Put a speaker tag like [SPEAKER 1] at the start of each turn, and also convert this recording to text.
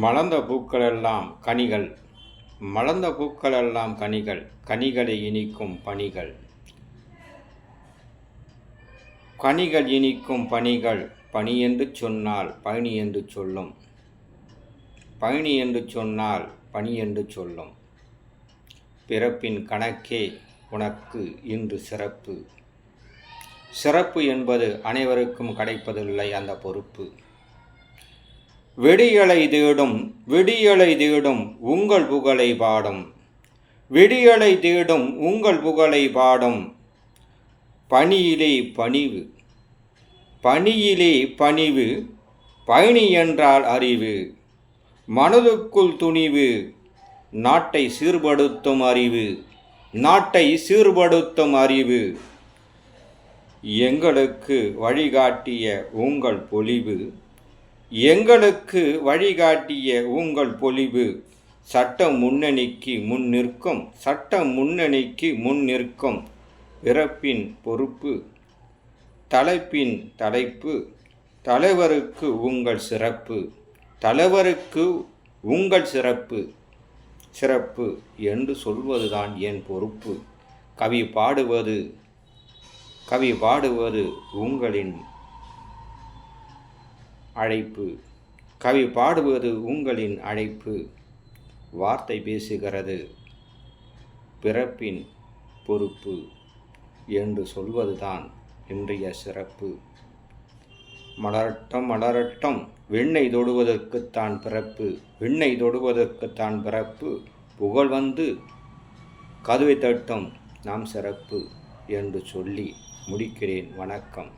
[SPEAKER 1] மலர்ந்த பூக்களெல்லாம் கனிகள், மலர்ந்த பூக்களெல்லாம் கனிகள், கனிகளை இனிக்கும் பனிகள், கனிகள் இனிக்கும் பனிகள். பனி என்று சொன்னால் பயணி என்று சொல்லும், பயணி என்று சொன்னால் பனி என்று சொல்லும். பிறப்பின் கணக்கே உனக்கு இன்று சிறப்பு. சிறப்பு என்பது அனைவருக்கும் கிடைப்பதில்லை அந்த பொறுப்பு. விடியலை தேடும், விடியலை தேடும் உங்கள் புகழை பாடும், விடியலை தேடும் உங்கள் புகழை பாடும். பணியிலே பணிவு, பணியிலே பணிவு, பயணி என்றால் அறிவு, மனதுக்குள் துணிவு, நாட்டை சீர்படுத்தும் அறிவு, நாட்டை சீர்படுத்தும் அறிவு. எங்களுக்கு வழிகாட்டிய உங்கள் பொலிவு, எங்களுக்கு வழிகாட்டிய உங்கள் பொலிவு. சட்டம் முன்னணிக்கு முன் நிற்கும், சட்டம் முன்னணிக்கு முன் நிற்கும். பிறப்பின் பொறுப்பு, தலைப்பின் தலைப்பு, தலைவருக்கு உங்கள் சிறப்பு, தலைவருக்கு உங்கள் சிறப்பு. சிறப்பு என்று சொல்வதுதான் என் பொறுப்பு. கவி பாடுவது, கவி பாடுவது உங்களின் அழைப்பு, கவி பாடுவது உங்களின் அழைப்பு. வார்த்தை பேசுகிறது, பிறப்பின் பொறுப்பு என்று சொல்வதுதான் இன்றைய சிறப்பு. மலரட்டம் மலரட்டம், விண்ணை தொடுவதற்குத்தான் பிறப்பு, விண்ணை தொடுவதற்குத்தான் பிறப்பு. புகழ் வந்து கதவை தட்டும் நாம் சிறப்பு என்று சொல்லி முடிக்கிறேன். வணக்கம்.